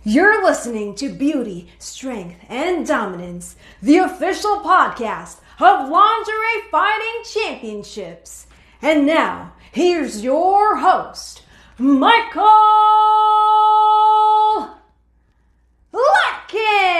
You're listening to Beauty, Strength, and Dominance, the official podcast of Lingerie Fighting Championships. And now, here's your host, Michael Larkin.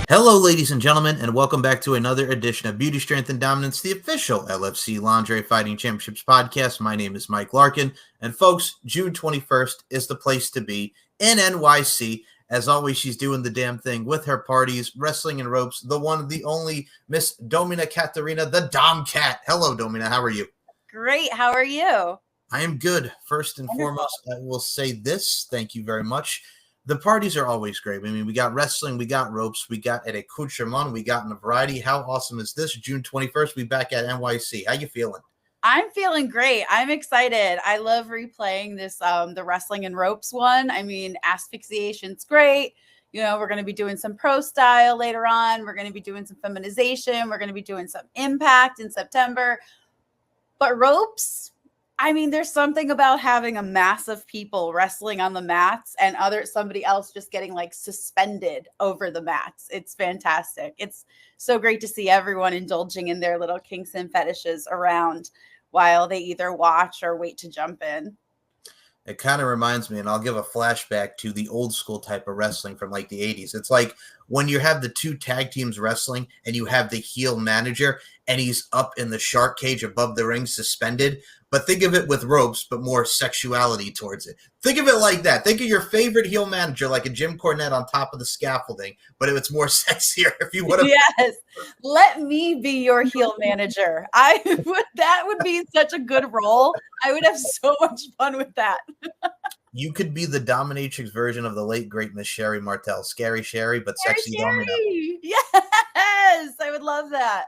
Hello, ladies and gentlemen, and welcome back to another edition of Beauty, Strength, and Dominance, the official LFC Lingerie Fighting Championships podcast. My name is Mike Larkin, and folks, June 21st is the place to be in NYC. As always, she's doing the damn thing with her parties, wrestling and ropes, the one, the only Miss Domina Katarina, the Domme Kat. Hello, Domina. How are you? Great. How are you? I am good. First and foremost, I will say this. Thank you very much. The parties are always great. I mean, we got wrestling, we got ropes, we got an accoutrement, we got in a variety. How awesome is this? June 21st, we back at NYC. How you feeling? I'm feeling great. I'm excited. I love replaying this, the wrestling and ropes one. I mean, asphyxiation's great. You know, we're going to be doing some pro style later on. We're going to be doing some feminization. We're going to be doing some impact in September. But ropes, I mean, there's something about having a mass of people wrestling on the mats and somebody else just getting like suspended over the mats. It's fantastic. It's so great to see everyone indulging in their little kinks and fetishes around while they either watch or wait to jump in. It kind of reminds me, and I'll give a flashback to the old school type of wrestling from like the 80s. It's like when you have the two tag teams wrestling and you have the heel manager and he's up in the shark cage above the ring suspended. But think of it with ropes, but more sexuality towards it. Think of it like that. Think of your favorite heel manager like a Jim Cornette on top of the scaffolding, but it's more sexier if you would have. Yes. Let me be your heel manager. That would be such a good role. I would have so much fun with that. You could be the dominatrix version of the late, great Miss Sherry Martel. Scary Sherry, but sexy Sherry. Domino. Yes. I would love that.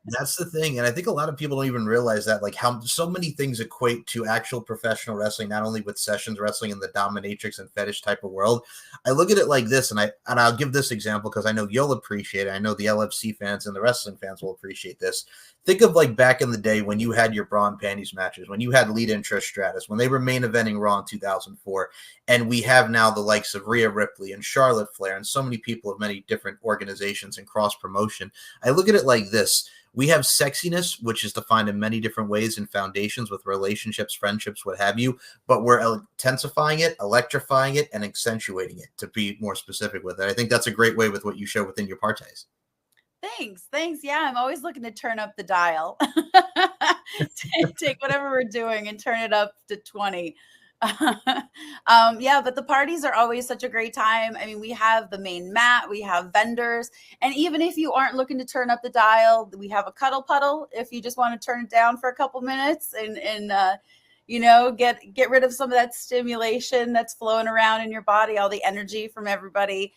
That's the thing. And I think a lot of people don't even realize that, like how so many things equate to actual professional wrestling, not only with sessions wrestling in the dominatrix and fetish type of world. I look at it like this, and I'll give this example because I know you'll appreciate it. I know the LFC fans and the wrestling fans will appreciate this. Think of like back in the day when you had your bra and panties matches, when you had Lita and Trish Stratus, when they were main eventing Raw in 2004, and we have now the likes of Rhea Ripley and Charlotte Flair and so many people of many different organizations and cross promotion. I look at it like this. We have sexiness, which is defined in many different ways in foundations with relationships, friendships, what have you, but we're intensifying it, electrifying it, and accentuating it, to be more specific with it. I think that's a great way with what you show within your parties. Thanks. Yeah, I'm always looking to turn up the dial. Take whatever we're doing and turn it up to 20. Yeah, but the parties are always such a great time. I mean, we have the main mat, we have vendors, and even if you aren't looking to turn up the dial, we have a cuddle puddle if you just want to turn it down for a couple minutes and you know, get rid of some of that stimulation that's flowing around in your body, all the energy from everybody.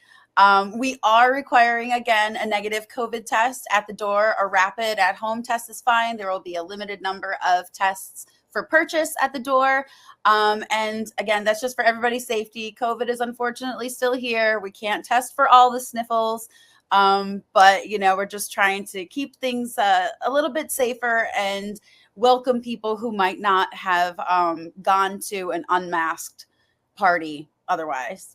We are requiring, again, a negative COVID test at the door. A rapid at-home test is fine. There will be a limited number of tests for purchase at the door. And again, that's just for everybody's safety. COVID is unfortunately still here. We can't test for all the sniffles. But, you know, we're just trying to keep things a little bit safer and welcome people who might not have gone to an unmasked party otherwise.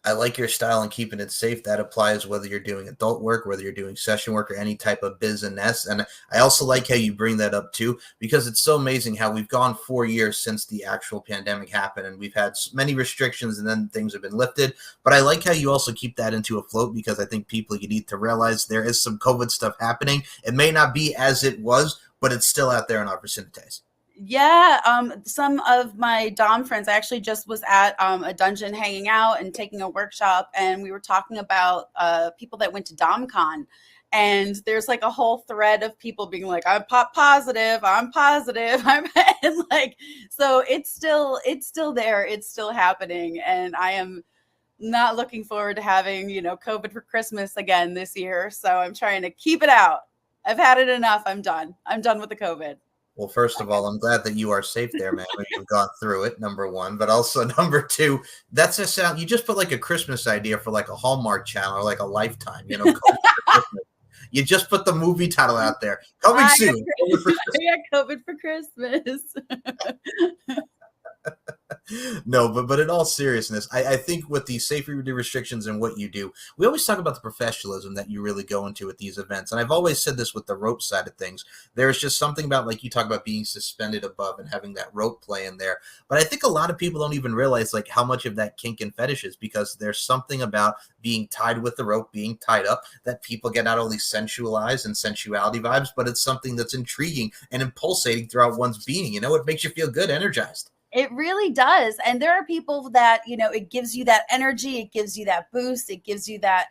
I like your style and keeping it safe. That applies whether you're doing adult work, whether you're doing session work, or any type of business. And I also like how you bring that up too, because it's so amazing how we've gone 4 years since the actual pandemic happened, and we've had many restrictions, and then things have been lifted. But I like how you also keep that into a float, because I think people, you need to realize there is some COVID stuff happening. It may not be as it was, but it's still out there in our vicinities. Yeah, some of my Dom friends, I actually just was at a dungeon hanging out and taking a workshop, and we were talking about people that went to DomCon, and there's like a whole thread of people being like, I'm positive, and like, so it's still there, it's still happening, and I am not looking forward to having, you know, COVID for Christmas again this year, so I'm trying to keep it out. I've had it enough. I'm done with the COVID. Well, first of all, I'm glad that you are safe there, man. And you've gone through it, number one. But also, number two, that's a sound. You just put like a Christmas idea for like a Hallmark channel or like a Lifetime, COVID for Christmas. You just put the movie title out there. Coming soon. COVID for Christmas. I got COVID for Christmas. No, but in all seriousness, I think with the safety restrictions and what you do, we always talk about the professionalism that you really go into at these events. And I've always said this with the rope side of things. There's just something about, like you talk about being suspended above and having that rope play in there. But I think a lot of people don't even realize like how much of that kink and fetish is, because there's something about being tied with the rope, being tied up, that people get not only sensualized and sensuality vibes, but it's something that's intriguing and impulsating throughout one's being. It makes you feel good, energized. It really does. And there are people that, it gives you that energy, it gives you that boost, it gives you that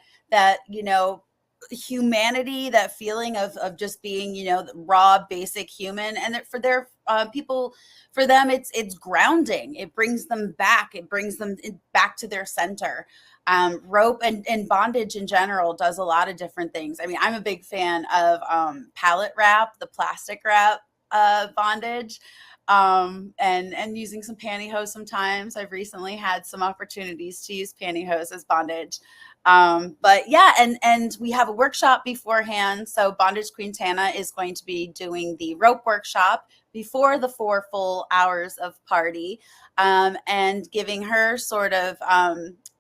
humanity, that feeling of just being, raw, basic human. And for their people, for them, it's grounding. It brings them back. It brings them back to their center. Rope and bondage in general does a lot of different things. I mean, I'm a big fan of pallet wrap, the plastic wrap bondage. And using some pantyhose sometimes. I've recently had some opportunities to use pantyhose as bondage. But yeah, and we have a workshop beforehand. So Bondage Queen Tana is going to be doing the rope workshop before the 4 full hours of party, and giving her sort of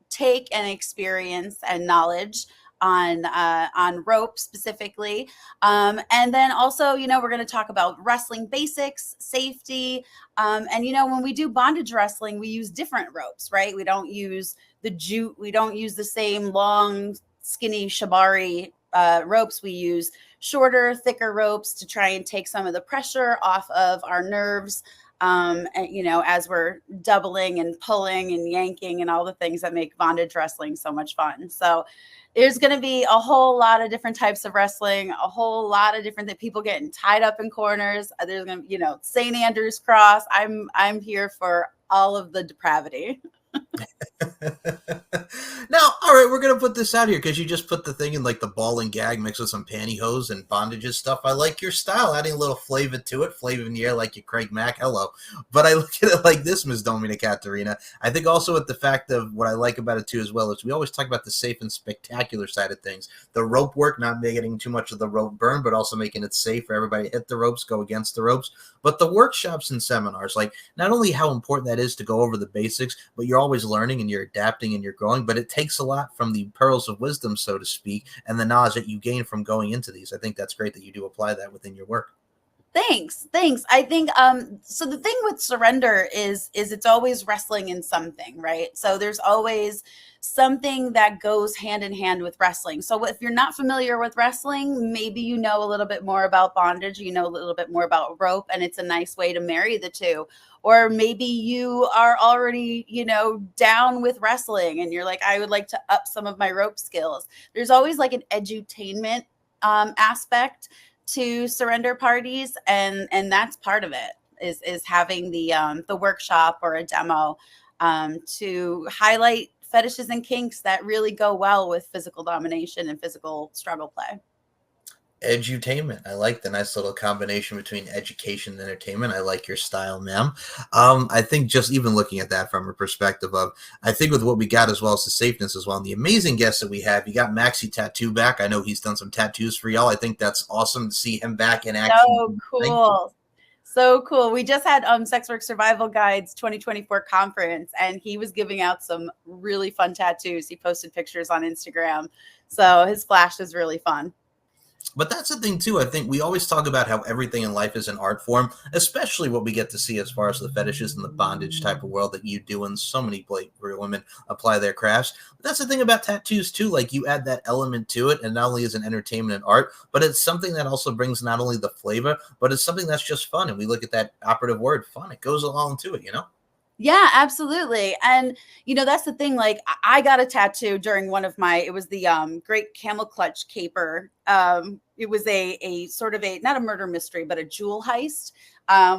take and experience and knowledge on rope specifically. And then also, we're going to talk about wrestling basics, safety. And, when we do bondage wrestling, we use different ropes, right? We don't use the jute. We don't use the same long, skinny shibari ropes. We use shorter, thicker ropes to try and take some of the pressure off of our nerves. And, as we're doubling and pulling and yanking and all the things that make bondage wrestling so much fun. So there's going to be a whole lot of different types of wrestling, a whole lot of different people getting tied up in corners. There's going to be, St. Andrew's Cross. I'm here for all of the depravity. Now, all right, we're gonna put this out here because you just put the thing in like the ball and gag mixed with some pantyhose and bondages stuff. I like your style, adding a little flavor to it, flavor in the air like you Craig Mack. Hello, but I look at it like this, Ms. Domina Katarina. I think also with the fact of what I like about it too as well is we always talk about the safe and spectacular side of things. The rope work, not getting too much of the rope burn, but also making it safe for everybody to hit the ropes, go against the ropes. But the workshops and seminars, like not only how important that is to go over the basics, but you're always learning and you're adapting and you're growing. But it takes a lot from the pearls of wisdom, so to speak, and the knowledge that you gain from going into these. I think that's great that you do apply that within your work. Thanks. I think so the thing with surrender is it's always wrestling in something, right? So there's always something that goes hand in hand with wrestling. So if you're not familiar with wrestling, maybe you know a little bit more about bondage, you know a little bit more about rope, and it's a nice way to marry the two. Or maybe you are already, down with wrestling and you're like, I would like to up some of my rope skills. There's always like an edutainment aspect to surrender parties, and that's part of it is having the workshop or a demo to highlight fetishes and kinks that really go well with physical domination and physical struggle play. Edutainment. I like the nice little combination between education and entertainment. I like your style, ma'am. I think just even looking at that from a perspective of, I think with what we got as well as the safeness as well, and the amazing guests that we have, you got Maxi Tattoo back. I know he's done some tattoos for y'all. I think that's awesome to see him back in action. So cool. So cool. We just had Sex Work Survival Guides 2024 conference, and he was giving out some really fun tattoos. He posted pictures on Instagram. So his flash is really fun. But that's the thing, too. I think we always talk about how everything in life is an art form, especially what we get to see as far as the fetishes and the bondage type of world that you do, and so many women apply their crafts. But that's the thing about tattoos, too. Like, you add that element to it, and not only is an entertainment and art, but it's something that also brings not only the flavor, but it's something that's just fun. And we look at that operative word, fun. It goes along to it, Yeah, absolutely. And, that's the thing. Like, I got a tattoo during one of it was the Great Camel Clutch Caper it was a sort of not a murder mystery, but a jewel heist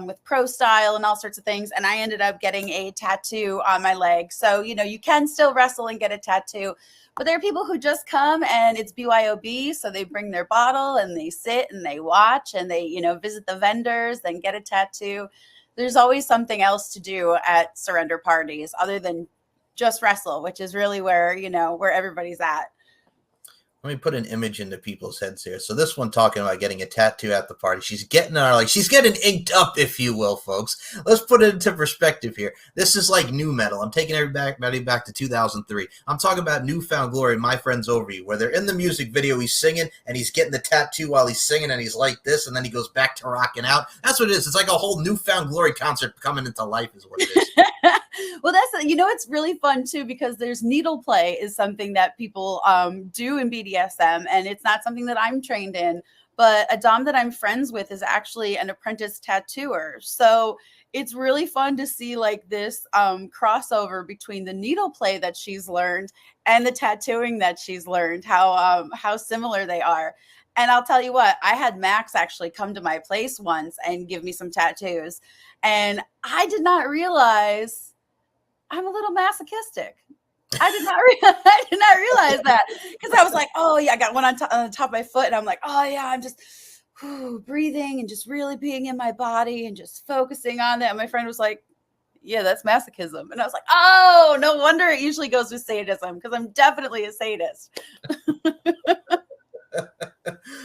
with pro style and all sorts of things. And I ended up getting a tattoo on my leg. So, you can still wrestle and get a tattoo. But there are people who just come and it's BYOB. So they bring their bottle and they sit and they watch and they, visit the vendors, then get a tattoo. There's always something else to do at surrender parties other than just wrestle, which is really where everybody's at. Let me put an image into people's heads here. So this one talking about getting a tattoo at the party. She's getting inked up, if you will, folks. Let's put it into perspective here. This is like new metal. I'm taking everybody back to 2003. I'm talking about Newfound Glory, My Friends Over You, where they're in the music video, he's singing, and he's getting the tattoo while he's singing, and he's like this, and then he goes back to rocking out. That's what it is. It's like a whole Newfound Glory concert coming into life is what it is. Well, it's really fun too, because there's needle play is something that people do in BDSM, and it's not something that I'm trained in, but a dom that I'm friends with is actually an apprentice tattooer. So it's really fun to see like this crossover between the needle play that she's learned and the tattooing that she's learned, how similar they are. And I'll tell you what, I had Max actually come to my place once and give me some tattoos, and I did not realize I'm a little masochistic. I did not realize that, because I was like, oh yeah, I got one on the top of my foot, and I'm like, oh yeah, I'm just breathing and just really being in my body and just focusing on that. And my friend was like, yeah, that's masochism. And I was like, oh, no wonder it usually goes with sadism, because I'm definitely a sadist.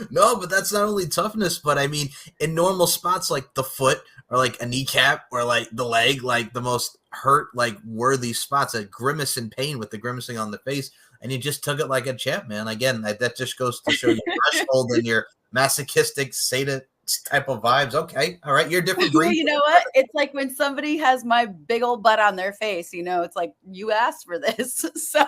No, but that's not only toughness, but I mean, in normal spots like the foot or like a kneecap or like the leg, like the most hurt, like worthy spots, that grimace in pain with the grimacing on the face, and you just took it like a champ, man. Again, that just goes to show your threshold and your masochistic sadist type of vibes. Okay, all right, you're a different breed. You know what? It's like when somebody has my big old butt on their face, it's like, you asked for this. So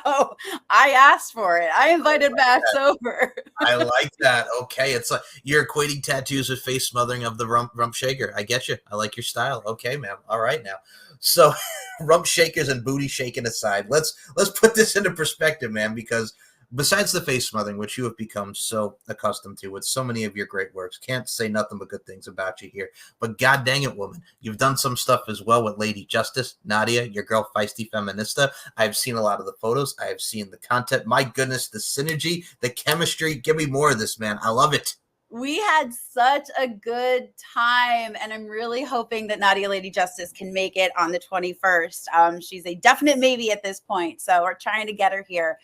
I asked for it. I invited Max over. I like that. Okay, it's like you're equating tattoos with face smothering of the rump shaker. I get you. I like your style. Okay, ma'am. All right now. So rump shakers and booty shaking aside, let's put this into perspective, man, because besides the face smothering, which you have become so accustomed to with so many of your great works, can't say nothing but good things about you here. But god dang it, woman, you've done some stuff as well with Lady Justice, Nadia, your girl Feisty Feminista. I've seen a lot of the photos. I have seen the content. My goodness, the synergy, the chemistry. Give me more of this, man. I love it. We had such a good time, and I'm really hoping that Nadia Lady Justice can make it on the 21st. She's a definite maybe at this point, so we're trying to get her here.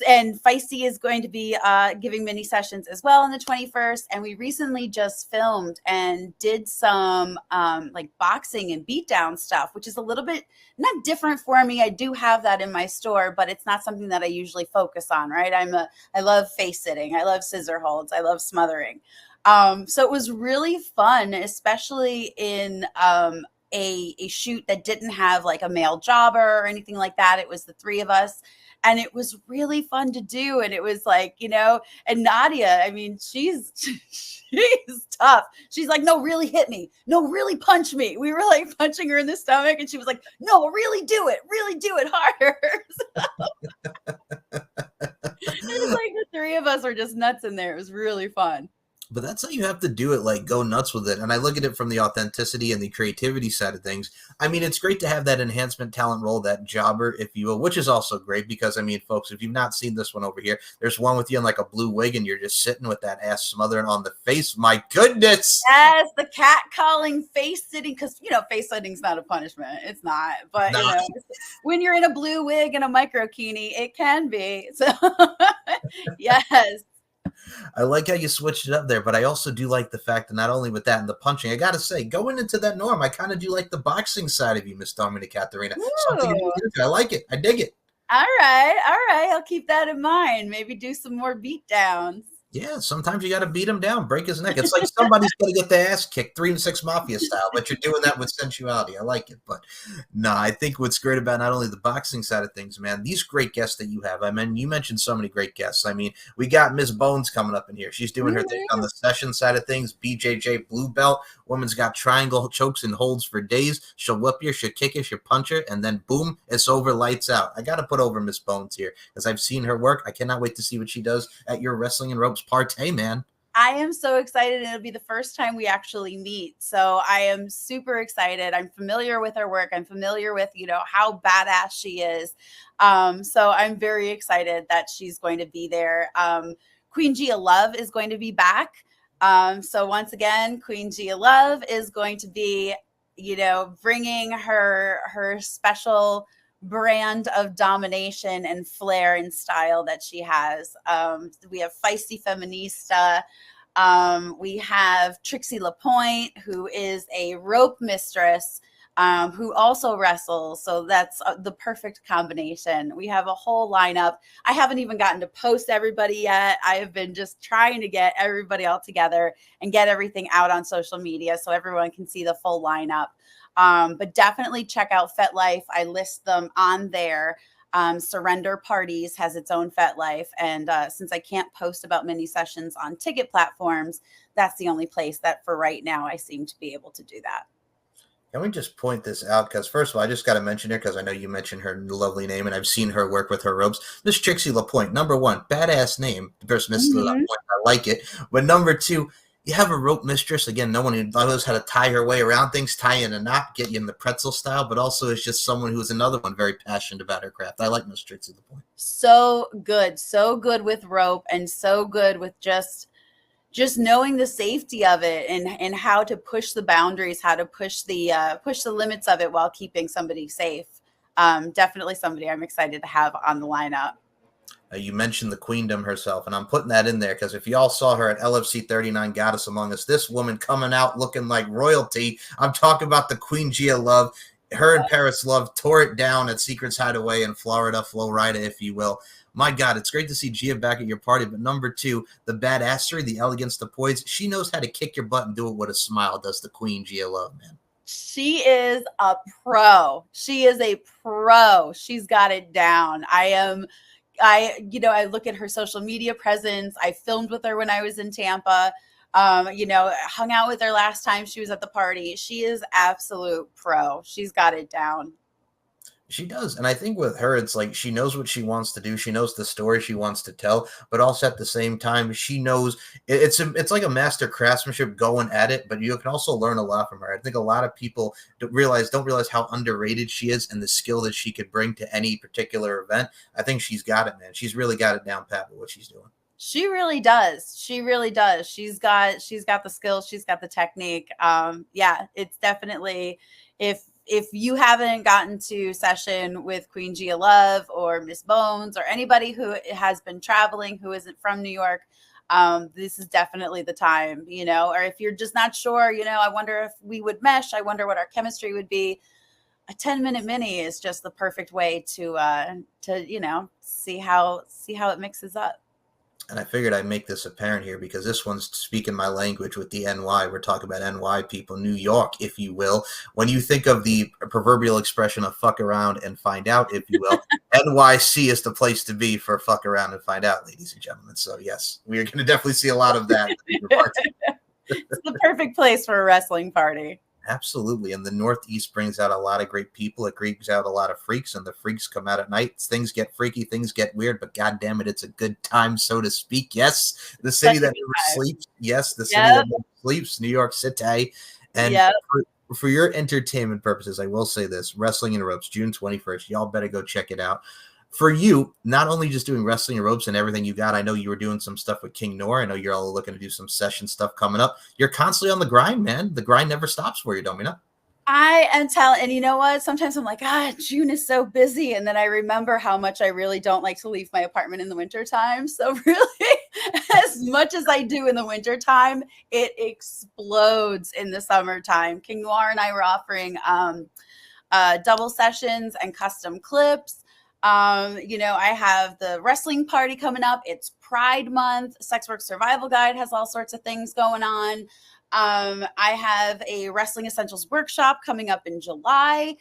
And Feisty is going to be giving mini sessions as well on the 21st. And we recently just filmed and did some like boxing and beatdown stuff, which is a little bit not different for me. I do have that in my store, but it's not something that I usually focus on, right? I love face sitting. I love scissor holds. I love smothering. So it was really fun, especially in a shoot that didn't have like a male jobber or anything like that. It was the three of us. And it was really fun to do. And it was like, and Nadia, I mean, she's tough. She's like, no, really hit me. No, really punch me. We were like punching her in the stomach. And she was like, no, really do it harder. It was like the three of us were just nuts in there. It was really fun. But that's how you have to do it, like go nuts with it. And I look at it from the authenticity and the creativity side of things. I mean, it's great to have that enhancement talent role, that jobber, if you will, which is also great because, I mean, folks, if you've not seen this one over here, there's one with you in like a blue wig and you're just sitting with that ass smothering on the face. My goodness. Yes, the cat calling, face sitting, because, face sitting's not a punishment. It's not. But, when you're in a blue wig and a microkini, it can be. So, yes. I like how you switched it up there, but I also do like the fact that not only with that and the punching, I got to say, going into that norm, I kind of do like the boxing side of you, Miss Domina Katarina. Something I like it. I dig it. All right. I'll keep that in mind. Maybe do some more beat downs. Yeah, sometimes you got to beat him down, break his neck. It's like somebody's going to get their ass kicked, 3 and 6 Mafia style, but you're doing that with sensuality. I like it. But no, I think what's great about not only the boxing side of things, man, these great guests that you have. I mean, you mentioned so many great guests. I mean, we got Miss Bones coming up in here. She's doing her thing on the session side of things. BJJ Blue Belt. Woman's got triangle chokes and holds for days. She'll whip you, she'll kick you, she'll punch her, and then boom, it's over, lights out. I got to put over Miss Bones here because I've seen her work. I cannot wait to see what she does at your Wrestling and Ropes ropes. Partay, man. I am so excited. It'll be the first time we actually meet. So I am super excited. I'm familiar with her work. I'm familiar with, how badass she is. So I'm very excited that she's going to be there. Queen Gia Love is going to be back. So once again, Queen Gia Love is going to be, bringing her special brand of domination and flair and style that she has. We have Feisty Feminista. We have Trixie LaPointe, who is a rope mistress, who also wrestles. So that's the perfect combination. We have a whole lineup. I haven't even gotten to post everybody yet. I have been just trying to get everybody all together and get everything out on social media so everyone can see the full lineup. But definitely check out FetLife. I list them on there. Surrender Parties has its own FetLife. And since I can't post about mini sessions on ticket platforms, that's the only place that for right now I seem to be able to do that. Can we just point this out? Because first of all, I just got to mention her because I know you mentioned her lovely name and I've seen her work with her ropes. Miss Trixie LaPointe, number one, badass name. First, Miss LaPointe, I like it. But number two, you have a rope mistress. Again, no one who knows how to tie her way around things, tie in a knot, get you in the pretzel style, but also is just someone who's another one very passionate about her craft. I like Miss Trixie LaPointe. So good with rope, and so good with just knowing the safety of it and how to push the boundaries, how to push the limits of it while keeping somebody safe. Definitely somebody I'm excited to have on the lineup. You mentioned the queendom herself, and I'm putting that in there because if y'all saw her at LFC 39 Goddess Among Us, this woman coming out looking like royalty. I'm talking about the Queen Gia Love. Her and Paris Love tore it down at Secrets Hideaway in Florida, Florida, if you will. My God, it's great to see Gia back at your party. But number two, the badassery, the elegance, the poise. She knows how to kick your butt and do it with a smile, does the Queen Gia Love, man. She is a pro. She is a pro. She's got it down. I look at her social media presence. I filmed with her when I was in Tampa. Hung out with her last time she was at the party. She is absolute pro. She's got it down. She does. And I think with her, it's like she knows what she wants to do. She knows the story she wants to tell, but also at the same time, she knows it's like a master craftsmanship going at it, but you can also learn a lot from her. I think a lot of people don't realize how underrated she is and the skill that she could bring to any particular event. I think she's got it, man. She's really got it down pat with what she's doing. She really does. She really does. She's got the skills. She's got the technique. It's definitely, if you haven't gotten to session with Queen Gia Love or Miss Bones or anybody who has been traveling, who isn't from New York, this is definitely the time, or if you're just not sure, I wonder if we would mesh. I wonder what our chemistry would be. A 10-minute mini is just the perfect way to see how it mixes up. And I figured I'd make this apparent here because this one's speaking my language with the NY. We're talking about NY people, New York, if you will. When you think of the proverbial expression of fuck around and find out, if you will, NYC is the place to be for fuck around and find out, ladies and gentlemen. So, yes, we're going to definitely see a lot of that. It's the perfect place for a wrestling party. Absolutely. And the Northeast brings out a lot of great people. It brings out a lot of freaks, and the freaks come out at night. Things get freaky, things get weird, but God damn it, it's a good time, so to speak. Yes, the city that never sleeps. Yes, the city that never sleeps, New York City. And for your entertainment purposes, I will say this, Wrestling in Ropes, June 21st. Y'all better go check it out. For you, not only just doing Wrestling in Ropes and everything you got, I know you were doing some stuff with King Noor. I know you're all looking to do some session stuff coming up. You're constantly on the grind, man. The grind never stops for you, Domina. I am telling, and you know what? Sometimes I'm like, June is so busy. And then I remember how much I really don't like to leave my apartment in the wintertime. So really, as much as I do in the wintertime, it explodes in the summertime. King Noir and I were offering double sessions and custom clips. I have the wrestling party coming up. It's Pride Month. Sex Work Survival Guide has all sorts of things going on. I have a Wrestling Essentials workshop coming up in July.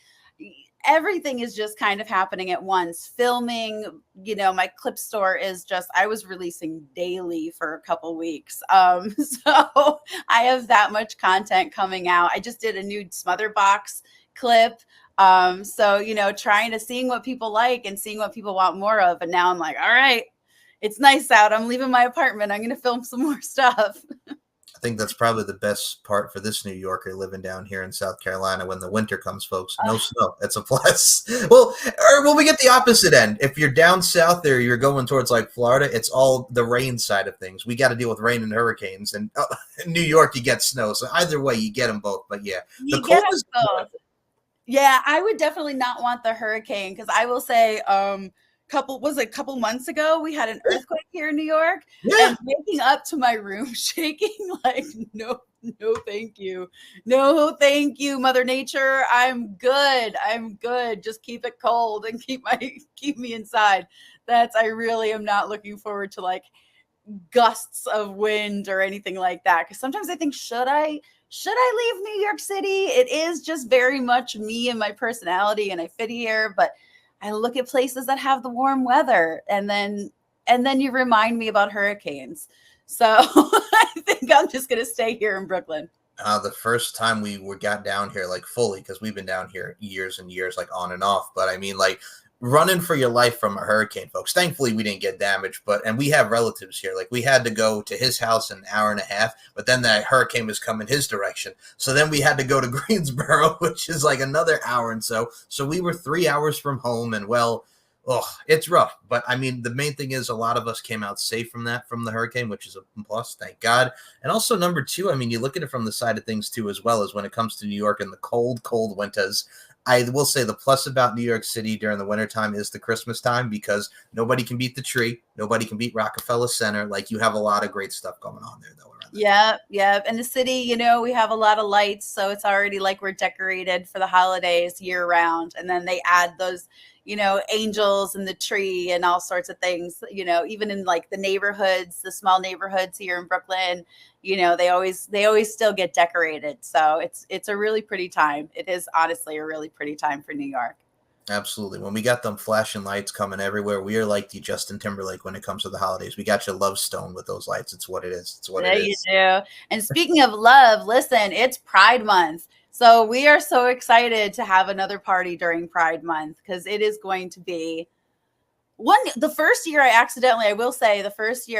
Everything is just kind of happening at once. Filming, my clip store is I was releasing daily for a couple weeks. So I have that much content coming out. I just did a new Smother Box clip. Seeing what people like and seeing what people want more of. And now I'm like, all right, it's nice out. I'm leaving my apartment. I'm going to film some more stuff. I think that's probably the best part for this New Yorker living down here in South Carolina when the winter comes, folks. No snow. It's a plus. Well, or will we get the opposite end? If you're down south there, you're going towards like Florida, it's all the rain side of things. We got to deal with rain and hurricanes. And in New York, you get snow. So either way, you get them both. But yeah, the cold is good. Yeah, I would definitely not want the hurricane because I will say, couple months ago we had an earthquake here in New York, and waking up to my room shaking like no thank you, Mother Nature, I'm good, just keep it cold and keep me inside. I really am not looking forward to like gusts of wind or anything like that, because sometimes I think, should I leave New York City? It is just very much me and my personality, and I fit here, but I look at places that have the warm weather, and then you remind me about hurricanes. So I think I'm just going to stay here in Brooklyn. The first time we got down here, like fully, because we've been down here years and years, like on and off. But I mean, like running for your life from a hurricane, folks. Thankfully, we didn't get damaged, and we have relatives here. Like we had to go to his house in an hour and a half, but then that hurricane was coming his direction. So then we had to go to Greensboro, which is like another hour and so. So we were 3 hours from home, and it's rough. But I mean, the main thing is a lot of us came out safe from the hurricane, which is a plus, thank God. And also number two, I mean, you look at it from the side of things too, as well as when it comes to New York and the cold winters. I will say the plus about New York City during the wintertime is the Christmas time, because nobody can beat the tree. Nobody can beat Rockefeller Center. Like, you have a lot of great stuff going on there, though. Yeah. And the city, we have a lot of lights, so it's already like we're decorated for the holidays year round. And then they add those, angels in the tree and all sorts of things, even in like the neighborhoods, the small neighborhoods here in Brooklyn, they always still get decorated. So it's a really pretty time. It is honestly a really pretty time for New York. Absolutely. When we got them flashing lights coming everywhere, we are like the Justin Timberlake when it comes to the holidays. We got your love stone with those lights. It's what it is. It's what it is. You do. And speaking of love, listen, it's Pride Month. So we are so excited to have another party during Pride Month, because it is going to be the first year I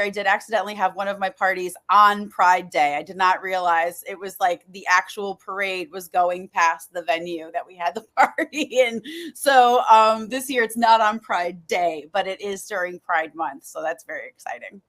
did accidentally have one of my parties on Pride Day. I did not realize it was like the actual parade was going past the venue that we had the party in. So this year it's not on Pride Day, but it is during Pride Month. So that's very exciting.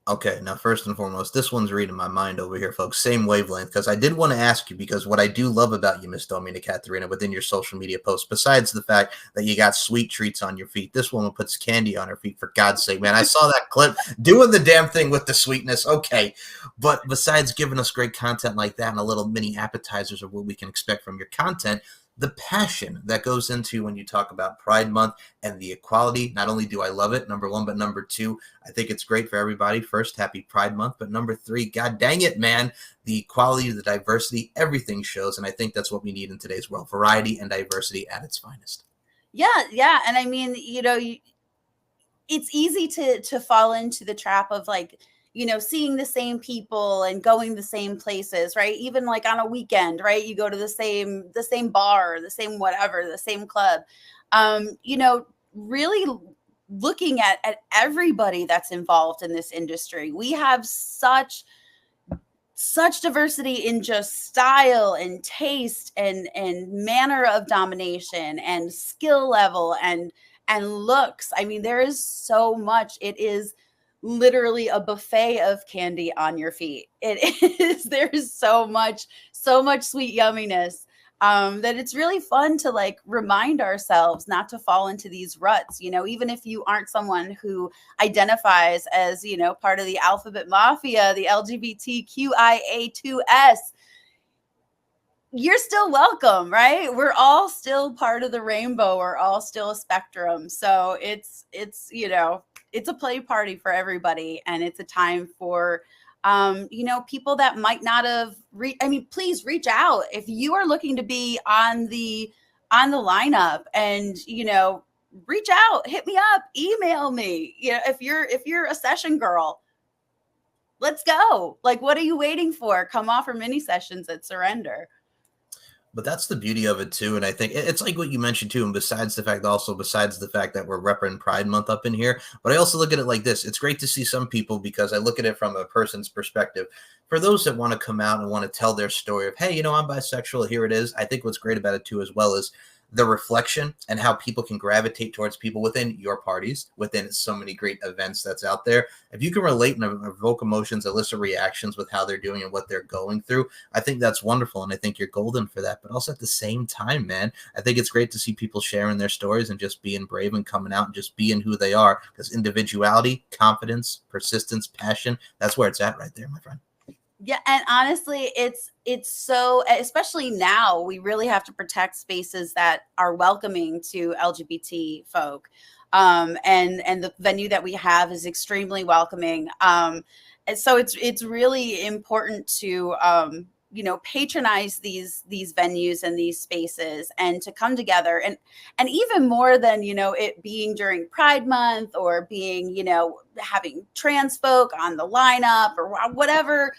Okay, now first and foremost, this one's reading my mind over here, folks. Same wavelength, because I did want to ask you, because what I do love about you, Miss Domina Katarina, within your social media posts, besides the fact that you got sweet treats on your feet, this woman puts candy on her feet, for God's sake, man. I saw that clip doing the damn thing with the sweetness. Okay, but besides giving us great content like that and a little mini appetizers of what we can expect from your content, the passion that goes into when you talk about Pride Month and the equality. Not only do I love it, number one, but number two, I think it's great for everybody. First, happy Pride Month. But number three, God dang it, man, the equality, the diversity, everything shows. And I think that's what we need in today's world. Variety and diversity at its finest. Yeah. And I mean, it's easy to fall into the trap of like, seeing the same people and going the same places, right? Even like on a weekend, right? You go to the same bar, the same whatever, the same club. Really looking at everybody that's involved in this industry. We have such diversity in just style and taste and manner of domination and skill level and looks. I mean, there is so much. It is literally a buffet of candy on your feet. There is so much sweet yumminess that it's really fun to like remind ourselves not to fall into these ruts, even if you aren't someone who identifies as, part of the alphabet mafia, the LGBTQIA2S, you're still welcome, right? We're all still part of the rainbow. We're all still a spectrum. So it's a play party for everybody. And it's a time for, people that might not have, please reach out. If you are looking to be on the lineup and, reach out, hit me up, email me. If you're a session girl, let's go. Like, what are you waiting for? Come offer mini sessions at Surrender. But that's the beauty of it too. And I think it's like what you mentioned too. And besides the fact that we're repping Pride Month up in here, but I also look at it like this. It's great to see some people, because I look at it from a person's perspective. For those that want to come out and want to tell their story of, hey, I'm bisexual, here it is. I think what's great about it too, as well, is the reflection and how people can gravitate towards people within your parties, within so many great events that's out there. If you can relate and evoke emotions, elicit reactions with how they're doing and what they're going through, I think that's wonderful. And I think you're golden for that. But also at the same time, man, I think it's great to see people sharing their stories and just being brave and coming out and just being who they are, because individuality, confidence, persistence, passion, that's where it's at right there, my friend. Yeah, and honestly, it's so, especially now, we really have to protect spaces that are welcoming to LGBT folk. And the venue that we have is extremely welcoming. And so it's really important to patronize these venues and these spaces, and to come together, and even more than it being during Pride Month, or being having trans folk on the lineup, or whatever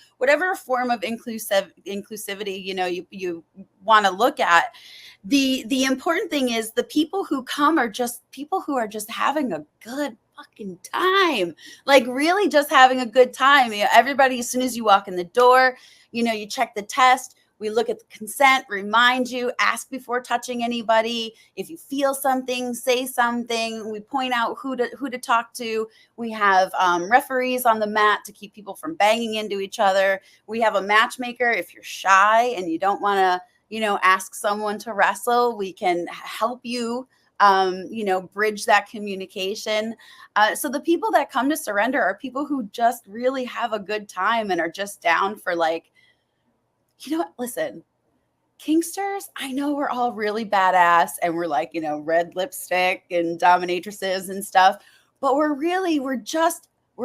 form of inclusivity you want to look at. The important thing is the people who come are just people who are just having a good fucking time, like really just having a good time. Everybody, as soon as you walk in the door, you check the test. We look at the consent, remind you, ask before touching anybody. If you feel something, say something. We point out who to talk to. We have referees on the mat to keep people from banging into each other. We have a matchmaker. If you're shy and you don't want to, ask someone to wrestle, we can help you, bridge that communication. So the people that come to Surrender are people who just really have a good time and are just down for, like, listen, Kingsters, I know we're all really badass and we're like, red lipstick and dominatrices and stuff, but we're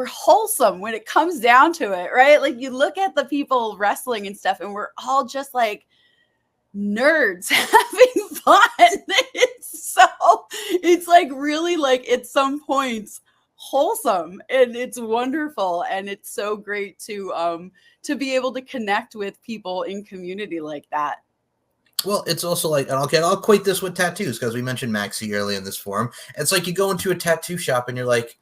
wholesome when it comes down to it, right? Like, you look at the people wrestling and stuff, and we're all just like nerds having fun. It's like really, like, at some points wholesome, and it's wonderful, and it's so great to be able to connect with people in community like that. Well, it's also like, okay, I'll equate this with tattoos, because we mentioned Maxie early in this forum. It's like you go into a tattoo shop and you're like,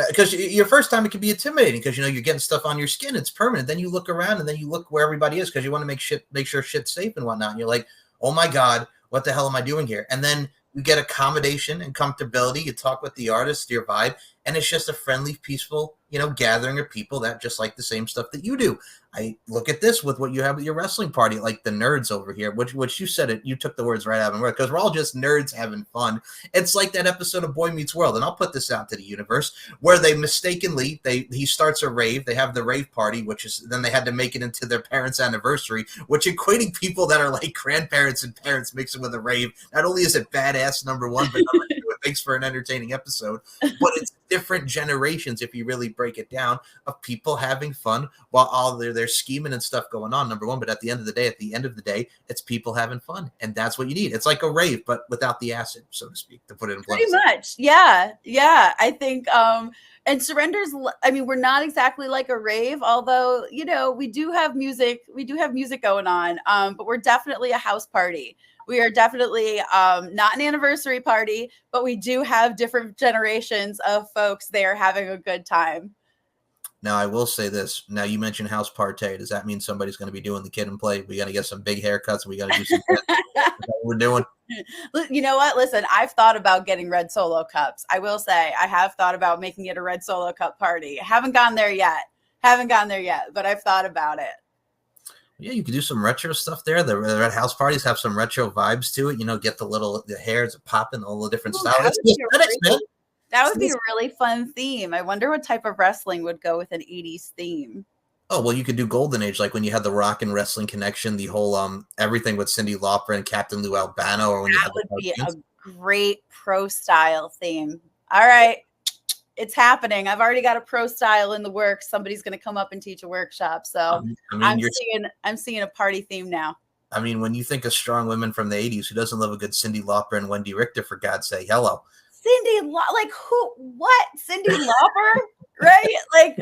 because your first time it can be intimidating, because you're getting stuff on your skin, it's permanent. Then you look around and then you look where everybody is, because you want to make sure shit's safe and whatnot. And you're like, oh my God, what the hell am I doing here? And then you get accommodation and comfortability. You talk with the artist, your vibe, and it's just a friendly, peaceful, gathering of people that just like the same stuff that you do. I look at this with what you have at your wrestling party, like the nerds over here, which you said it, you took the words right out of my mouth, because we're all just nerds having fun. It's like that episode of Boy Meets World, and I'll put this out to the universe, where they mistakenly, he starts a rave, they have the rave party, which is, then they had to make it into their parents' anniversary, which equating people that are like grandparents and parents mixing with a rave, not only is it badass, number one, but number two, it makes for an entertaining episode. But it's different generations, if you really break it down, of people having fun while all their scheming and stuff going on, number one. But at the end of the day, it's people having fun, and that's what you need. It's like a rave, but without the acid, so to speak, to put it in place. Pretty much, yeah. I think and Surrender's, I mean, we're not exactly like a rave, although we do have music going on, but we're definitely a house party. We are definitely not an anniversary party, but we do have different generations of folks there having a good time. Now, I will say this. Now, you mentioned house party. Does that mean somebody's going to be doing the kid and play? We got to get some big haircuts. We got to do some. Is that what we're doing? You know what? Listen, I've thought about getting red Solo cups. I will say I have thought about making it a red Solo cup party. Haven't gone there yet, but I've thought about it. Yeah, you could do some retro stuff there. The red house parties have some retro vibes to it. Get the hairs popping, all the different styles. That would be a really fun theme. I wonder what type of wrestling would go with an 80s theme. Oh, well, you could do Golden Age, like when you had the Rock and Wrestling Connection, the whole everything with Cyndi Lauper and Captain Lou Albano, or when that would be a great pro style theme. All right, it's happening. I've already got a pro style in the works. Somebody's going to come up and teach a workshop. So I'm seeing a party theme now. I mean, when you think of strong women from the 80s, who doesn't love a good Cyndi Lauper and Wendy Richter, for God's sake? Hello. Like who? What? Cyndi Lauper, right? Like,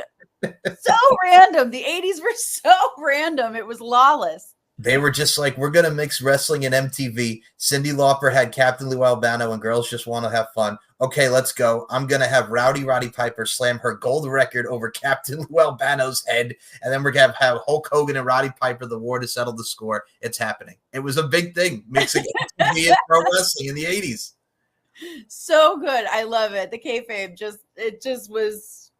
so random. The 80s were so random. It was lawless. They were just like, we're going to mix wrestling and MTV. Cyndi Lauper had Captain Lou Albano and Girls Just Want to Have Fun. Okay, let's go. I'm going to have Roddy Piper slam her gold record over Captain Lou Albano's head. And then we're going to have Hulk Hogan and Roddy Piper, the war to settle the score. It's happening. It was a big thing, mixing MTV and pro wrestling in the 80s. So good. I love it. The kayfabe just was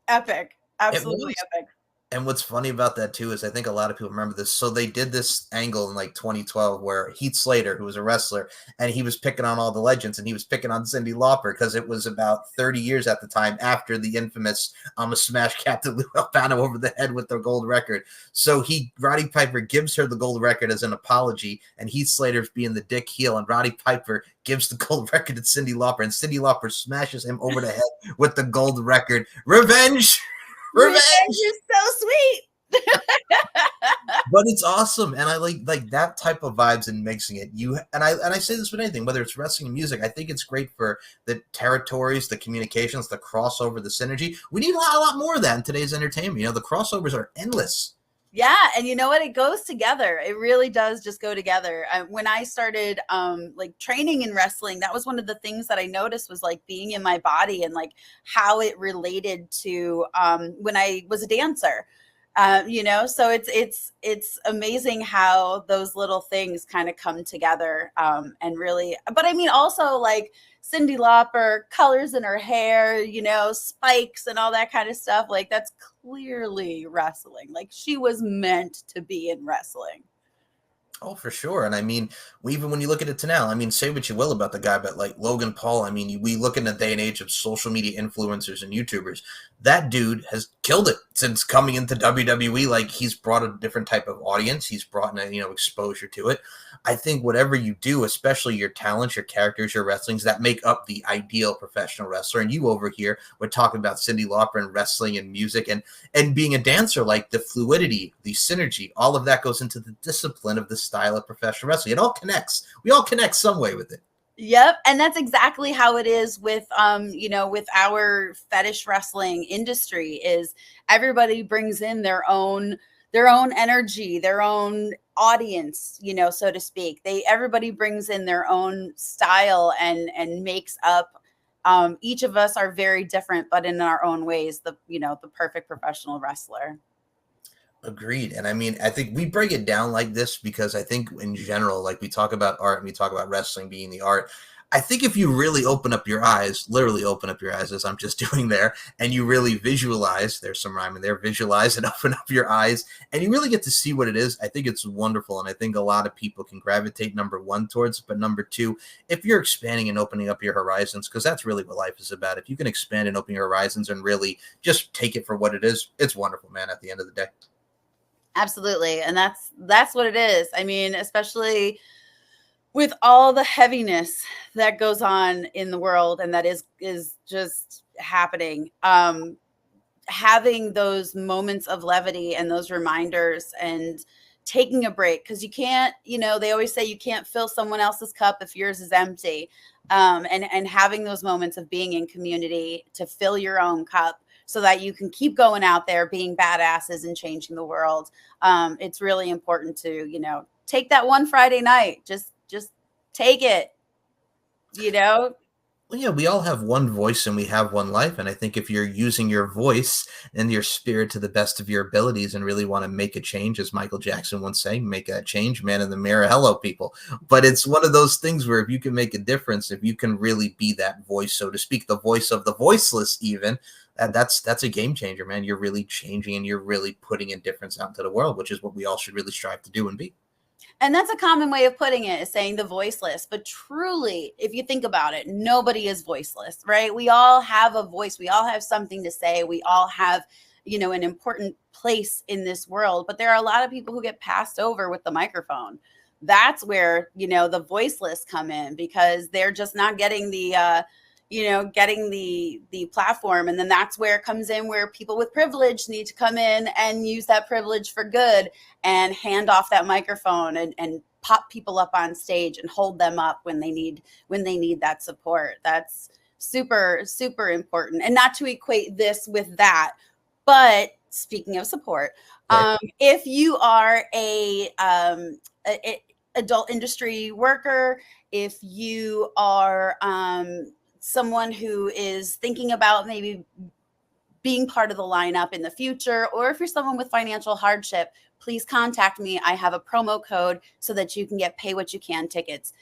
epic. Absolutely epic. And what's funny about that too is I think a lot of people remember this. So they did this angle in like 2012 where Heath Slater, who was a wrestler, and he was picking on all the legends, and he was picking on Cyndi Lauper because it was about 30 years at the time after the infamous smash Captain Lou Albano over the head with the gold record. So Roddy Piper gives her the gold record as an apology, and Heath Slater's being the dick heel, and Roddy Piper gives the gold record to Cyndi Lauper, and Cyndi Lauper smashes him over the head with the gold record. Revenge! Revenge is so sweet. But it's awesome, and I like that type of vibes and mixing it. I say this with anything, whether it's wrestling and music. I think it's great for the territories, the communications, the crossover, the synergy. We need a lot more of that in today's entertainment. The crossovers are endless. Yeah, and you know what? It goes together. It really does just go together. When I started like training in wrestling, that was one of the things that I noticed was like being in my body and like how it related to when I was a dancer. So it's amazing how those little things kind of come together and really. But I mean, also like Cyndi Lauper, colors in her hair, spikes and all that kind of stuff. Like that's clearly wrestling. Like she was meant to be in wrestling. Oh, for sure. And I mean, even when you look at it to now, I mean, say what you will about the guy, but like Logan Paul, I mean, we look in the day and age of social media influencers and YouTubers. That dude has killed it since coming into WWE. Like he's brought a different type of audience. He's brought in exposure to it. I think whatever you do, especially your talents, your characters, your wrestlings, that make up the ideal professional wrestler. And you over here, we're talking about Cyndi Lauper and wrestling and music and being a dancer, like the fluidity, the synergy, all of that goes into the discipline of the style of professional wrestling. It all connects. We all connect some way with it. Yep. And that's exactly how it is with, with our fetish wrestling industry is everybody brings in their own energy, their own audience, so to speak. Everybody brings in their own style and makes up. Each of us are very different, but in our own ways, the perfect professional wrestler. Agreed. And I mean, I think we break it down like this because I think in general, like we talk about art and we talk about wrestling being the art. I think if you really open up your eyes, literally open up your eyes as I'm just doing there, and you really visualize, there's some rhyme in there, visualize and open up your eyes, and you really get to see what it is. I think it's wonderful. And I think a lot of people can gravitate, number one, towards it. But number two, if you're expanding and opening up your horizons, because that's really what life is about. If you can expand and open your horizons and really just take it for what it is, it's wonderful, man, at the end of the day. Absolutely. And that's what it is. I mean, especially with all the heaviness that goes on in the world and that is just happening, having those moments of levity and those reminders and taking a break, because you can't, they always say you can't fill someone else's cup if yours is empty. And having those moments of being in community to fill your own cup so that you can keep going out there being badasses and changing the world. It's really important to, take that one Friday night, just take it, Well, yeah, we all have one voice and we have one life. And I think if you're using your voice and your spirit to the best of your abilities and really want to make a change, as Michael Jackson once sang, make a change, man in the mirror, hello, people. But it's one of those things where if you can make a difference, if you can really be that voice, so to speak, the voice of the voiceless even, that's a game changer, man. You're really changing and you're really putting a difference out into the world, which is what we all should really strive to do and be. And that's a common way of putting it, is saying the voiceless. But truly, if you think about it, nobody is voiceless, right? We all have a voice. We all have something to say. We all have, an important place in this world. But there are a lot of people who get passed over with the microphone. That's where, the voiceless come in, because they're just not getting the platform. And then that's where it comes in, where people with privilege need to come in and use that privilege for good and hand off that microphone and pop people up on stage and hold them up when they need that support. That's super, super important. And not to equate this with that, but speaking of support, Right. if you are a adult industry worker, if you are someone who is thinking about maybe being part of the lineup in the future, or if you're someone with financial hardship, please contact me. I have a promo code so that you can get pay what you can tickets.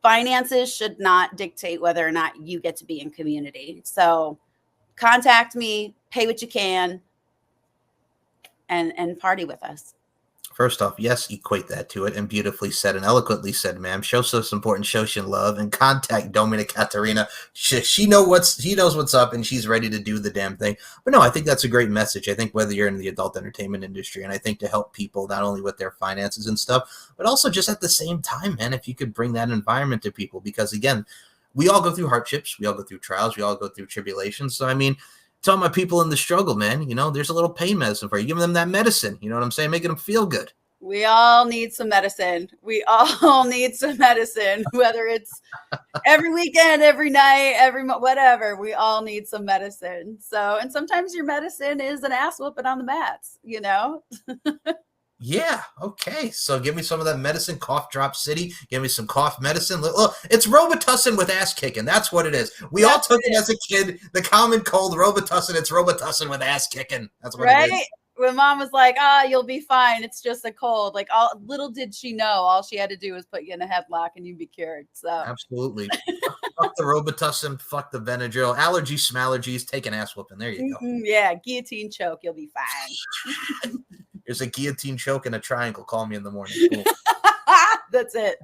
Finances should not dictate whether or not you get to be in community. So contact me, pay what you can, and party with us. First off, yes, equate that to it, and beautifully said and eloquently said, ma'am. Show us important, show you love, and contact Domina Katarina. She knows what's up, and she's ready to do the damn thing. But no, I think that's a great message. I think whether you're in the adult entertainment industry, and I think to help people not only with their finances and stuff, but also just at the same time, man, if you could bring that environment to people, because again, we all go through hardships, we all go through trials, we all go through tribulations. So I mean, tell my people in the struggle, man, there's a little pain medicine for you. Give them that medicine. You know what I'm saying? Making them feel good. We all need some medicine. We all need some medicine, whether it's every weekend, every night, whatever. We all need some medicine. So, and sometimes your medicine is an ass whooping on the mats, Yeah. Okay. So give me some of that medicine, cough drop city. Give me some cough medicine. Look, it's Robitussin with ass kicking. That's what it is. We all took it as a kid. The common cold Robitussin. It's Robitussin with ass kicking. That's what it is. When mom was like, you'll be fine. It's just a cold. Like, little did she know, all she had to do was put you in a headlock and you'd be cured. So absolutely. Fuck the Robitussin. Fuck the Benadryl. Allergies, smallergies. Take an ass whooping. There you go. Yeah. Guillotine choke. You'll be fine. There's a guillotine choke and a triangle. Call me in the morning. Cool. That's it.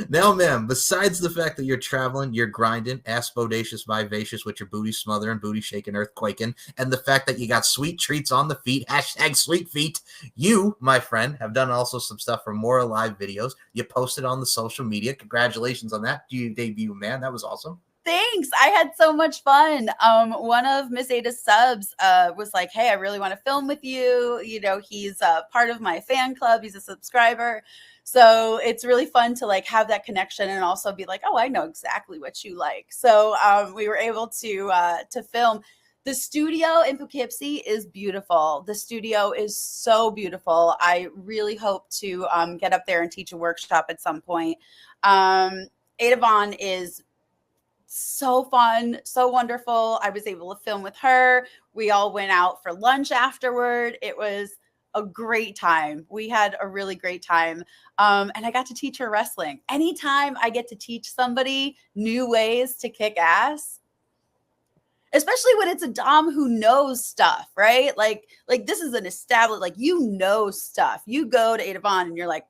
Now, ma'am, besides the fact that you're traveling, you're grinding, ass bodacious, vivacious with your booty smothering, booty shaking, earthquaking, and the fact that you got sweet treats on the feet, #sweet feet, you, my friend, have done also some stuff for more live videos. You posted on the social media. Congratulations on that. Do you debut, man? That was awesome. Thanks. I had so much fun. One of Miss Ada's subs was like, hey, I really want to film with you. He's part of my fan club. He's a subscriber. So it's really fun to like have that connection and also be like, oh, I know exactly what you like. So we were able to film. The studio in Poughkeepsie is beautiful. The studio is so beautiful. I really hope to get up there and teach a workshop at some point. Ada Vaughn is so fun, so wonderful. I was able to film with her. We all went out for lunch afterward. It was a great time. We had a really great time. And I got to teach her wrestling. Anytime I get to teach somebody new ways to kick ass, especially when it's a dom who knows stuff, right? Like this is an established, stuff. You go to Ada Vaughn and you're like,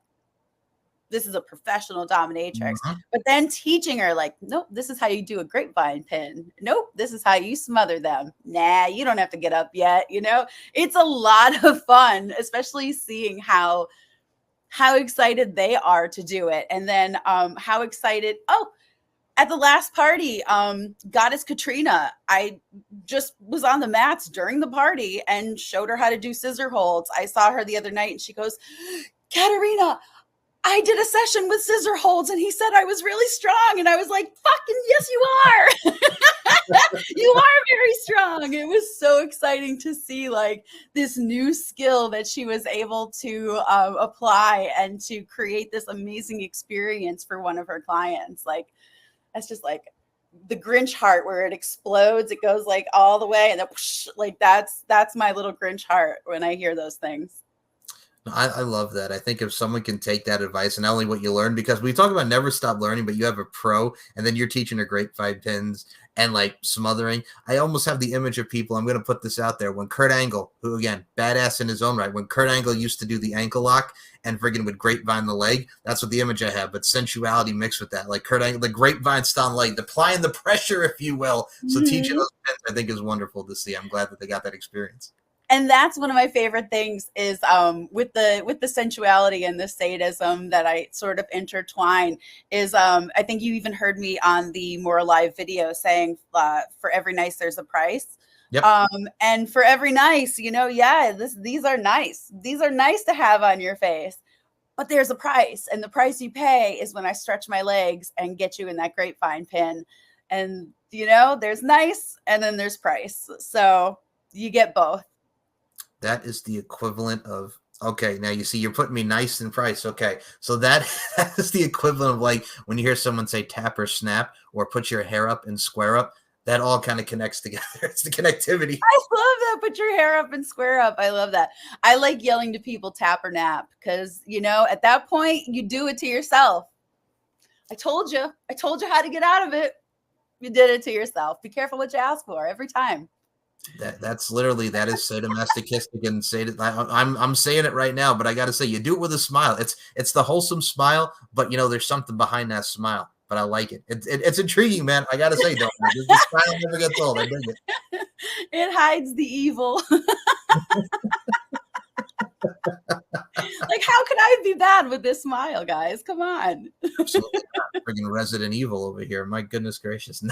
this is a professional dominatrix. Mm-hmm. But then teaching her like, nope, this is how you do a grapevine pin. Nope, this is how you smother them. Nah, you don't have to get up yet. It's a lot of fun, especially seeing how excited they are to do it. And then how excited, at the last party, Goddess Katrina, I just was on the mats during the party and showed her how to do scissor holds. I saw her the other night and she goes, Katarina, I did a session with scissor holds and he said I was really strong. And I was like, fucking yes, you are. You are very strong. It was so exciting to see like this new skill that she was able to apply and to create this amazing experience for one of her clients. Like, that's just like the Grinch heart where it explodes. It goes like all the way. And then whoosh, like that's my little Grinch heart when I hear those things. I love that. I think if someone can take that advice and not only what you learn, because we talk about never stop learning, but you have a pro and then you're teaching her grapevine pins and like smothering. I almost have the image of people. I'm going to put this out there. When Kurt Angle, who again, badass in his own right, when Kurt Angle used to do the ankle lock and friggin' would grapevine the leg, that's what the image I have. But sensuality mixed with that, like Kurt Angle, the grapevine style leg, applying the pressure, if you will. So teaching those pins, I think is wonderful to see. I'm glad that they got that experience. And that's one of my favorite things is with the sensuality and the sadism that I sort of intertwine is I think you even heard me on the More Alive video saying for every nice there's a price. Yep. And for every nice, these are nice. These are nice to have on your face. But there's a price, and the price you pay is when I stretch my legs and get you in that grapevine pin. And there's nice and then there's price. So You get both. That is the equivalent of, okay, now you see you're putting me nice in price. Okay. So that is the equivalent of like when you hear someone say tap or snap or put your hair up and square up, that all kind of connects together. It's the connectivity. I love that. Put your hair up and square up. I love that. I like yelling to people tap or nap because, you know, at that point you do it to yourself. I told you how to get out of it. You did it to yourself. Be careful what you ask for every time. That's literally, that is sadomasochistic, and say that I'm saying it right now, but I got to say, you do it with a smile. It's the wholesome smile, but you know, there's something behind that smile, but I like it. It's intriguing, man. I got to say, don't the smile never gets old. I dig it. It hides the evil. Like, how could I be bad with this smile, guys? Come on. Absolutely not. Friggin' Resident Evil over here. My goodness gracious.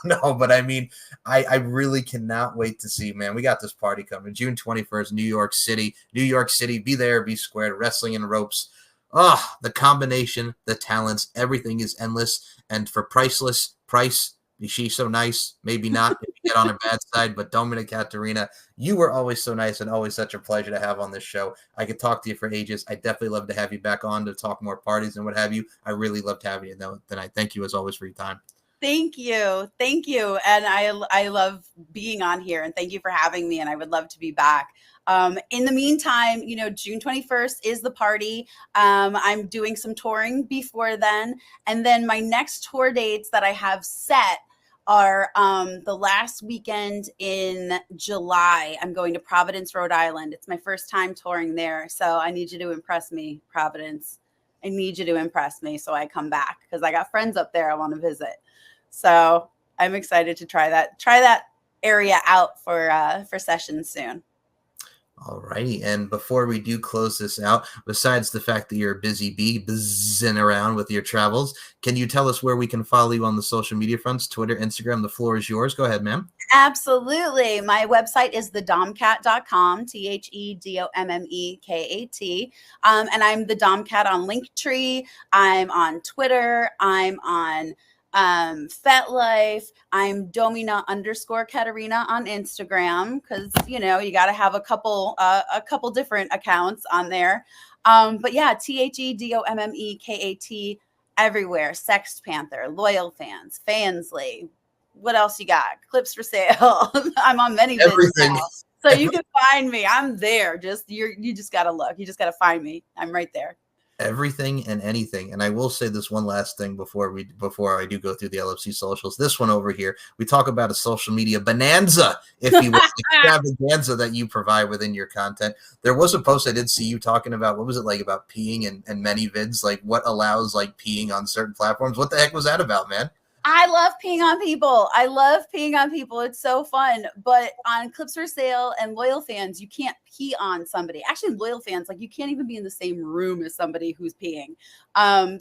No, but I mean, I really cannot wait to see, man. We got this party coming. June 21st, New York City. New York City, be there, be squared. Wrestling and ropes. Oh, the combination, the talents, everything is endless. And for priceless price, is she so nice? Maybe not if you get on her bad side, but Domina Katarina, you were always so nice and always such a pleasure to have on this show. I could talk to you for ages. I definitely love to have you back on to talk more parties and what have you. I really loved having you tonight. Thank you as always for your time. Thank you. Thank you. And I love being on here, and thank you for having me. And I would love to be back. In the meantime, you know, June 21st is the party. I'm doing some touring before then. And then my next tour dates that I have set are the last weekend in July. I'm going to Providence, Rhode Island. It's my first time touring there. So I need you to impress me, Providence. I need you to impress me so I come back because I got friends up there I want to visit. So I'm excited to try that area out for sessions soon. All righty. And before we do close this out, besides the fact that you're a busy bee, buzzing around with your travels, can you tell us where we can follow you on the social media fronts, Twitter, Instagram? The floor is yours. Go ahead, ma'am. Absolutely. My website is thedommekat.com, TheDommmekat. And I'm the Domme Kat on Linktree. I'm on Twitter. I'm on FetLife. I'm Domina _Katarina on Instagram because, you know, you got to have a couple different accounts on there. But yeah, TheDommmekat everywhere. Sex Panther, Loyal Fans, Fansly. What else you got? Clips for sale. I'm on many vids now. So you can find me. I'm there. You just got to look. You just got to find me. I'm right there. Everything and anything. And I will say this one last thing before I do go through the LFC socials. This one over here, we talk about a social media bonanza, if you will, extravaganza that you provide within your content. There was a post I did see you talking about, what was it like about peeing and many vids, like what allows like peeing on certain platforms. What the heck was that about, man? I love peeing on people. It's so fun. But on Clips for Sale and Loyal Fans, you can't pee on somebody. Actually, Loyal Fans, like you can't even be in the same room as somebody who's peeing.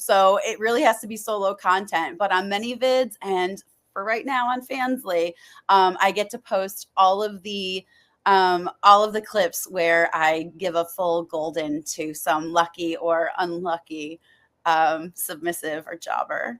So it really has to be solo content. But on many vids and for right now on Fansly, I get to post all of the clips where I give a full golden to some lucky or unlucky submissive or jobber.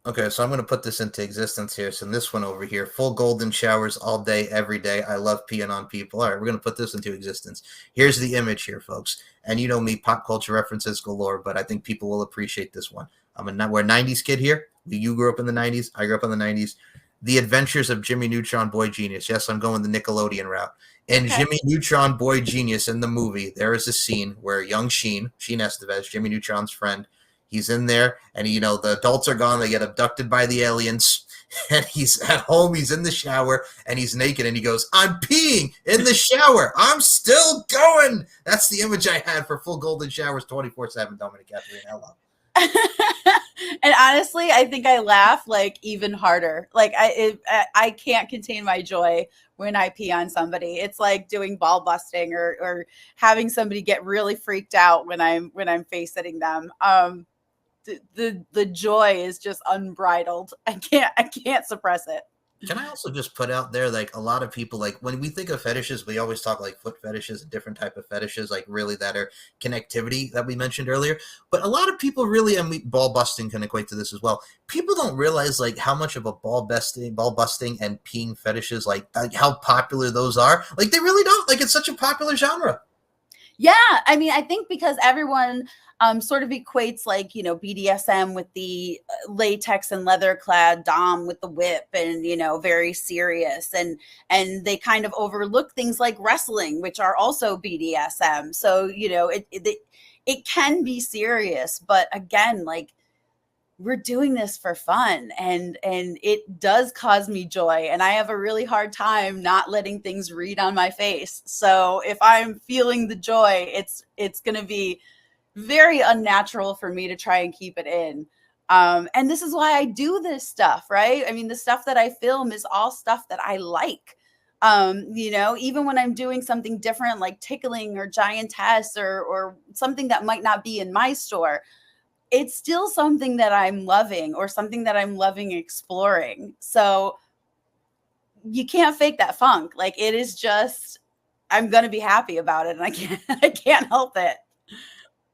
Okay, so I'm going to put this into existence here. So this one over here, full golden showers all day, every day. I love peeing on people. All right, we're going to put this into existence. Here's the image here, folks. And you know me, pop culture references galore, but I think people will appreciate this one. We're a 90s kid here. You grew up in the 90s. I grew up in the 90s. The Adventures of Jimmy Neutron Boy Genius. Yes, I'm going the Nickelodeon route. In Jimmy Neutron Boy Genius in the movie, there is a scene where young Sheen Estevez, Jimmy Neutron's friend, he's in there, and you know the adults are gone. They get abducted by the aliens, and he's at home. He's in the shower, and he's naked, and he goes, "I'm peeing in the shower. I'm still going." That's the image I had for full golden showers 24/7. Domina Katarina, hello. And honestly, I think I laugh like even harder. Like I can't contain my joy when I pee on somebody. It's like doing ball busting or having somebody get really freaked out when I'm face sitting them. The joy is just unbridled. I can't suppress it. Can I also just put out there, like, a lot of people, like, when we think of fetishes, we always talk like foot fetishes and different type of fetishes, like really that are connectivity that we mentioned earlier. But a lot of people really, and ball busting can equate to this as well. People don't realize like how much of a ball busting and peeing fetishes, like how popular those are. Like they really don't. Like it's such a popular genre. Yeah, I mean, I think because everyone sort of equates like, you know, BDSM with the latex and leather clad dom with the whip and, you know, very serious, and they kind of overlook things like wrestling, which are also BDSM. So, you know, it can be serious, but again, like we're doing this for fun, and it does cause me joy, and I have a really hard time not letting things read on my face. So if I'm feeling the joy, it's going to be very unnatural for me to try and keep it in. And this is why I do this stuff, right? I mean, the stuff that I film is all stuff that I like. You know, even when I'm doing something different like tickling or giantess or something that might not be in my store, it's still something that I'm loving or something that I'm loving exploring. So you can't fake that funk. Like it is just, I'm going to be happy about it, and I can't help it.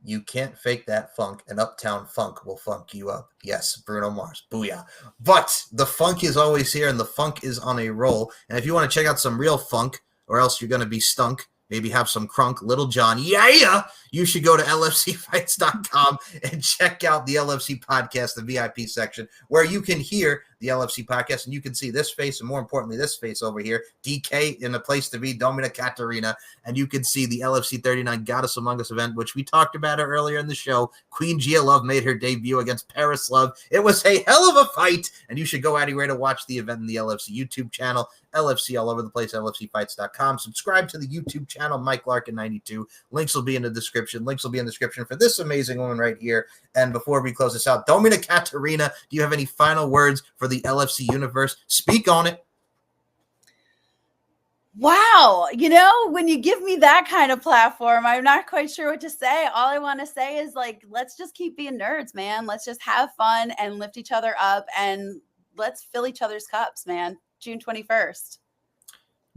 You can't fake that funk, and Uptown Funk will funk you up. Yes, Bruno Mars. Booyah. But the funk is always here, and the funk is on a roll. And if you want to check out some real funk, or else you're going to be stunk, maybe have some crunk, Little John, yeah, you should go to lfcfights.com and check out the LFC podcast, the VIP section, where you can hear the LFC podcast, and you can see this face, and more importantly, this face over here, DK in the place to be, Domina Katarina, and you can see the LFC 39 Goddess Among Us event, which we talked about earlier in the show. Queen Gia Love made her debut against Paris Love. It was a hell of a fight, and you should go anywhere to watch the event in the LFC YouTube channel, LFC all over the place, lfcfights.com. Subscribe to the YouTube channel, Mike Larkin 92. Links will be in the description. Links will be in the description for this amazing woman right here. And before we close this out, Domina Katarina, do you have any final words for the LFC universe? Speak on it. Wow. You know, when you give me that kind of platform, I'm not quite sure what to say. All I want to say is like, let's just keep being nerds, man. Let's just have fun and lift each other up, and let's fill each other's cups, man. June 21st.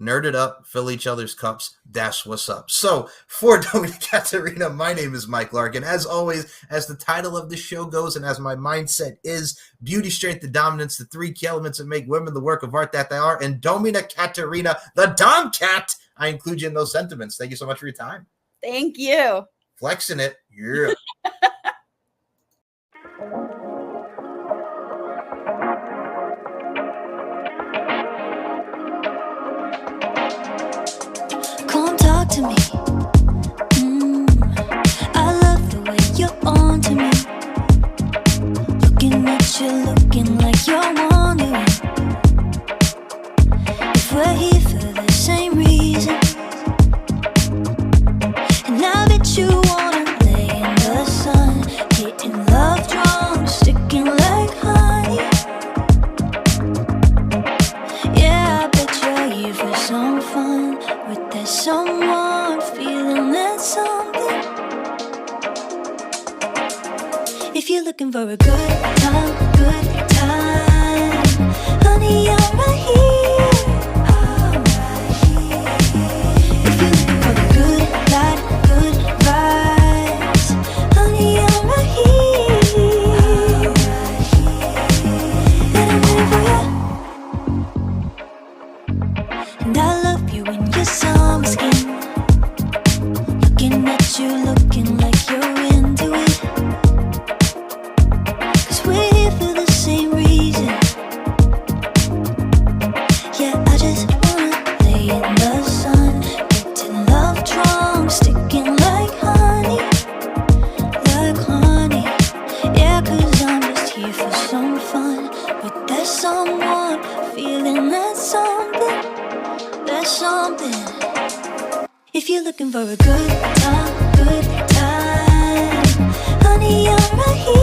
Nerd it up, fill each other's cups. That's what's up. So for Domina Katarina, my name is Mike Larkin. As always, as the title of the show goes, and as my mindset is, beauty, strength, and dominance, the three key elements that make women the work of art that they are. And Domina Katarina, the Dom Cat, I include you in those sentiments. Thank you so much for your time. Thank you. Flexing it. Yeah. Come talk to me. I love the way you're on to me. Looking at you, looking like you're wondering if we're here for the same reason. And I bet you wanna lay in the sun, getting love drunk, sticking like honey. Yeah, I bet you're here for some fun with that someone, feeling that something. If you're looking for a good time, honey, I'm right here. If you're looking for a good life, good vibes, honey, I'm right here. And I'm waiting for you. And I love you in your summer skin. Looking at you, looking like you're into it. 'Cause we're here for the same reason. Yeah, I just wanna lay in the sun, getting love drunk, sticking like honey. Like honey. Yeah, 'cause I'm just here for some fun with that someone, feeling that something. There's something. If you're looking for a good time, honey, I'm right here.